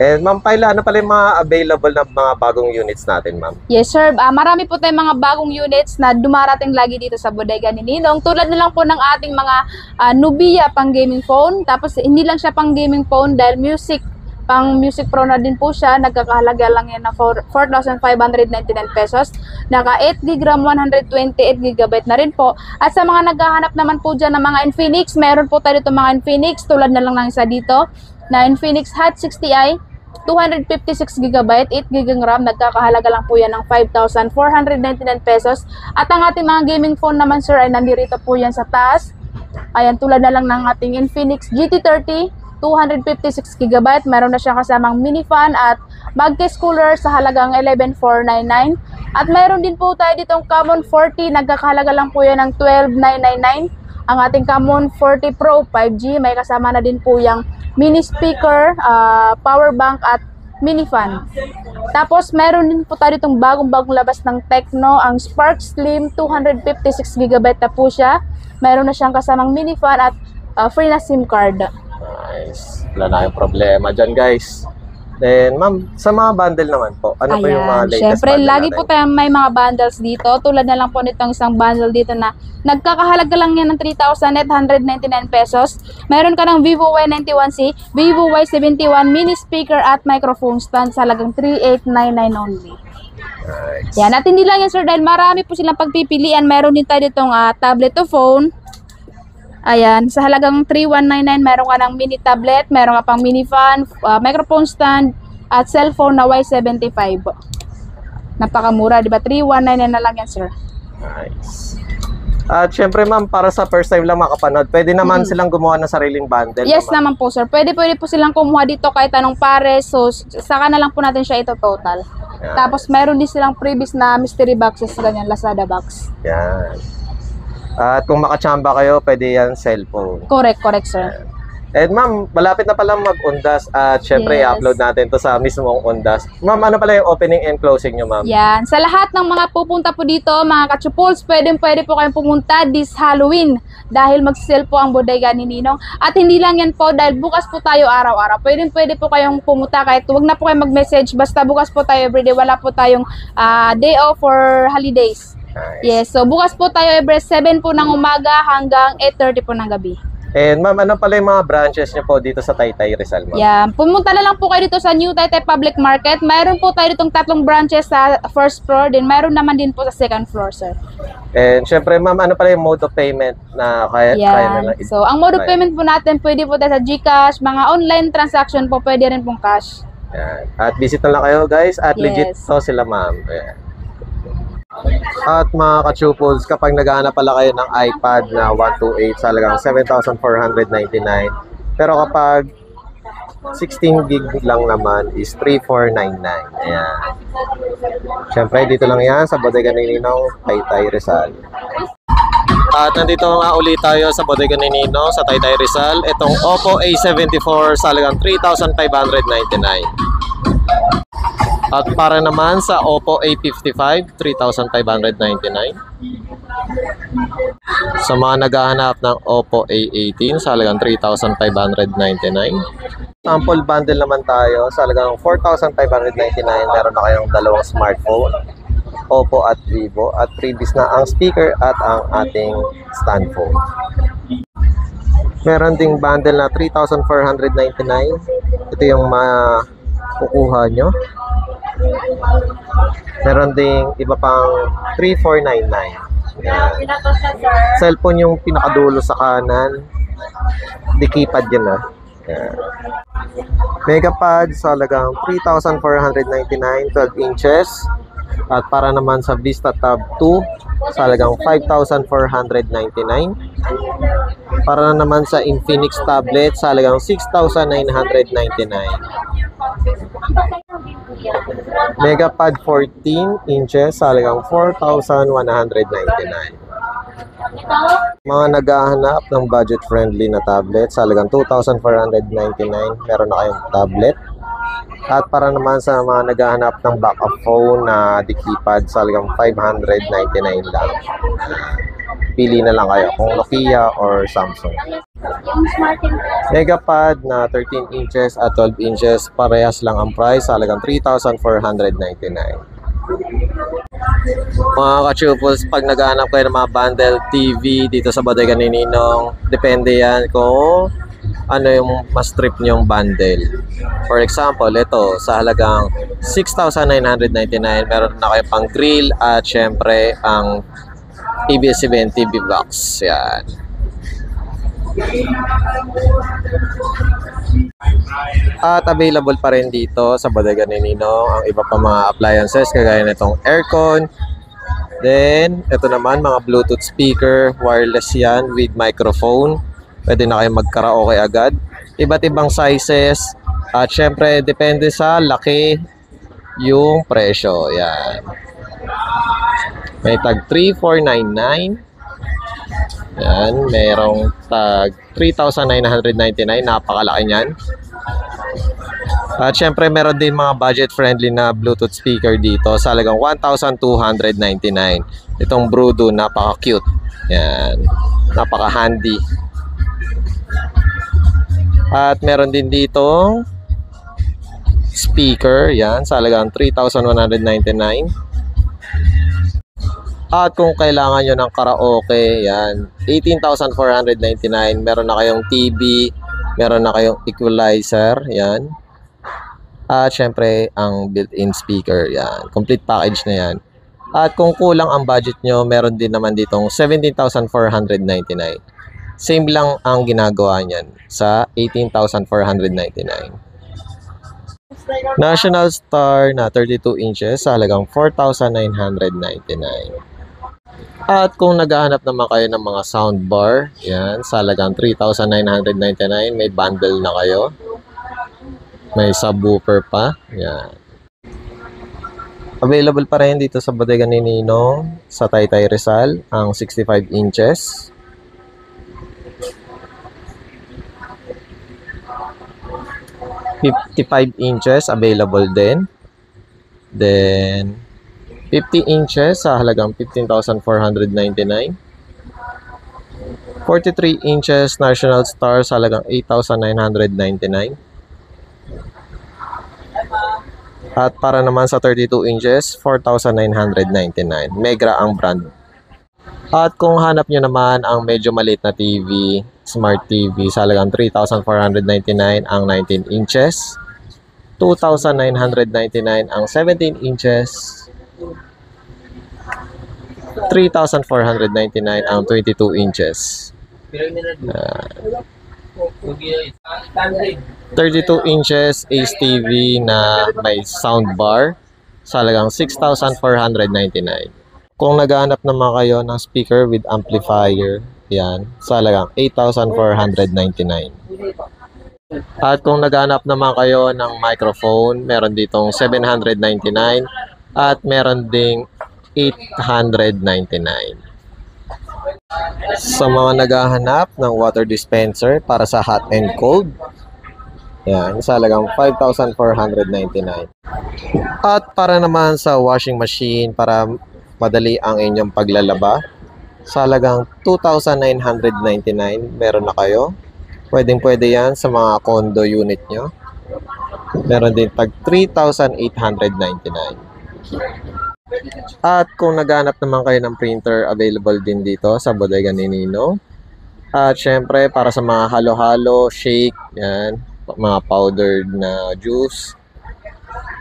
And Ma'am Kyla, ano pala yung mga available na mga bagong units natin, Ma'am? Yes, sir. Marami po tayong mga bagong units na dumarating lagi dito sa bodega ni Ninong. Tulad na lang po ng ating mga Nubia pang gaming phone. Tapos hindi lang siya pang gaming phone dahil pang music pro na din po siya. Nagkakahalaga lang yan na 4,599 pesos. Naka 8GB RAM, 128GB na rin po. At sa mga naghahanap naman po dyan ng mga Infinix, meron po tayo dito mga Infinix. Tulad na lang ng isa dito na Infinix Hot 60i. 256GB, 8GB RAM, nagkakahalaga lang po yan ng 5,499 pesos. At ang ating mga gaming phone naman, sir, ay nandito po yan sa taas. Ayan, tulad na lang ng ating Infinix GT30, 256GB, meron na siyang kasamang mini fan at mag case cooler sa halagang 11,499. At meron din po tayo ditong Camon 40, nagkakahalaga lang po yan ng 12,999. Ang ating Camon 40 Pro 5G, may kasama na din po yung mini speaker, power bank at mini fan. Tapos meron din po tayo itong bagong labas ng Tecno, ang Spark Slim, 256GB na po siya. Meron na siyang kasamang mini fan at free na SIM card. Nice. Wala na yung problema dyan, guys. Then, Ma'am, sa mga bundle naman po, ano po yung mga latest syempre, bundle lagi natin? po tayong may mga bundles dito. Tulad na lang po nitong isang bundle dito na nagkakahalaga lang yan ng 3,899 pesos. Meron ka ng Vivo Y91C, Vivo Y71 mini speaker at microphone stand sa halagang 3,899 only. Nice. Yan, at hindi lang yan, sir, dahil marami po silang pagpipilian. Meron din tayo ditong tablet to phone. Ayan, sa halagang 3,199, meron ka ng mini tablet, meron ka pang mini fan, microphone stand, at cellphone na Y75. Napakamura, di ba? 3,199 na lang yan, sir. Nice. At syempre, Ma'am, para sa first time lang makapanood, pwede naman silang gumawa ng sariling bundle. Yes naman po, sir. Pwede po silang kumuha dito kahit anong pares. So, saka na lang po natin siya ito total. Yan. Tapos, meron din silang previous na mystery boxes, ganyan, Lazada box. Yan. At kung makachamba kayo, pwede yan cellphone. Correct, sir. And Ma'am, malapit na pala mag-undas at syempre Yes. i-upload natin to sa mismong undas. Ma'am, ano pala yung opening and closing nyo, Ma'am? Yan. Sa lahat ng mga pupunta po dito, mga kachupuls, pwede po kayong pumunta this Halloween dahil mag-sale po ang bodega ni Ninong. At hindi lang yan po dahil bukas po tayo araw-araw. Pwede po kayong pumunta kahit huwag na po kayong mag-message. Basta bukas po tayo everyday. Wala po tayong day off for holidays. Nice. Yes. So bukas po tayo every 7 po ng umaga hanggang 8:30 po ng gabi. And Ma'am, ano pala yung mga branches nyo po dito sa Taytay Rizal, Ma'am? Yan. Pumunta na lang po kayo dito sa New Taytay Public Market. Mayroon po tayo ditong 3 branches sa first floor. Then mayroon naman din po sa second floor, sir. And syempre, Ma'am, ano pala yung mode of payment na kaya Yan. nila? So, ang mode of payment po natin, pwede po tayo sa GCash, mga online transaction po, pwede rin pong cash. Yan. At visit na lang kayo, guys. At legit Yes. to sila, Ma'am. Ayan. At mga ka-chupols, kapag naghahanap pala kayo ng iPad na 128 sa halagang 7,499, pero kapag 16 gig lang naman is 3,499. Ayan. Siyempre, dito lang yan sa bodega ni Ninong, Taytay Rizal. At nandito nga ulit tayo sa bodega ni Nino sa Taytay Rizal. Itong Oppo A74 sa halagang 3,599. At para naman sa Oppo A55, 3,599. Sa mga naghahanap ng Oppo A18 sa halagang 3,599. Sample bundle naman tayo sa halagang 4,599. Meron na kayong dalawang smartphone, Oppo at Vivo, at previous na ang speaker at ang ating stand phone. Meron ding bundle na 3,499. Ito yung makukuha nyo. Meron ding iba pang 3,499. Yan. Cellphone yung pinakadulo sa kanan. Di keypad yun, ah. Yan. Megapad sa halagang 3,499, 12 inches. At para naman sa Vista Tab 2 sa halagang 5,499. Para naman sa Infinix tablet sa halagang 6,999. Megapad 14 inches sa halagang 4,199. Mga naghahanap ng budget-friendly na tablet sa halagang 2,499, meron na kayong tablet. At para naman sa mga naghahanap ng backup phone na di keypad sa halagang 599 lang. pili na lang kayo kung Nokia or Samsung. Yung smart TV. Megapad na 13 inches at 12 inches, parehas lang ang price, halagang 3,499. Mga ka-chupos, pag naghahanap kayo ng mga bundle TV dito sa Bodega ni Ninong, depende yan kung ano yung mas trip nyong bundle. For example, ito sa halagang 6,999, meron na kayo pang grill at syempre ang ABS-CBN TV box. Yan. At available pa rin dito sa Bodega ni Ninong ang iba pa mga appliances kagaya nitong aircon. Then, ito naman mga Bluetooth speaker, wireless yan with microphone. Pwede na kayo mag-karaoke agad. Iba't ibang sizes. At syempre, depende sa laki yung presyo. Yan. May tag 3,499. Yan. Merong tag 3,999. Napakalaki niyan. At syempre, meron din mga budget-friendly na Bluetooth speaker dito sa halagang 1,299. Itong Brudo, napaka-cute. Yan. Napaka-handy. At meron din dito speaker, yan, sa halagang 3,199. At kung kailangan nyo ng karaoke, yan, 18,499. Meron na kayong TV, meron na kayong equalizer, yan. At syempre, ang built-in speaker, yan. Complete package na yan. At kung kulang ang budget nyo, meron din naman ditong 17,499. Same lang ang ginagawa niyan sa 18,499. National Star na 32 inches sa halagang 4,999. At kung naghahanap naman kayo ng mga soundbar, yan, sa halagang 3,999, may bundle na kayo. May subwoofer pa, yan. Available pa rin dito sa Bodega ni Ninong sa Taytay Rizal, ang 65 inches. $55 inches available din. Then 50 inches sa halagang 15,499. 43 inches National Star sa halagang 8,999. At para naman sa 32 inches, 4,999. Megra ang brand. At kung hanap nyo naman ang medyo maliit na TV, Smart TV, sa halagang 3,499 ang 19 inches. 2,999 ang 17 inches. 3,499 ang 22 inches. 32 inches Ace TV na may soundbar sa halagang 6,499. Kung naghahanap naman kayo ng speaker with amplifier, yan, sa halagang 8,499. At kung naghahanap naman kayo ng microphone, meron ditong 799 at meron ding 899. Sa mga naghahanap ng water dispenser para sa hot and cold, yan, sa halagang 5,499. At para naman sa washing machine para madali ang inyong paglalaba, sa halagang 2,999 meron na kayo. Pwedeng-pwede yan sa mga condo unit nyo. Meron din tag 3,899. At kung naghanap naman kayo ng printer, available din dito sa Bodega ni Ninong. At syempre, para sa mga halo-halo, shake, yan, mga powdered na juice,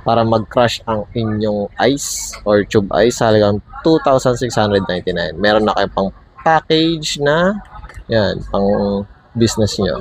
para mag-crush ang inyong ice or tube ice, sa halagang 2,699. Meron na kayo pang package na, yan, pang business nyo.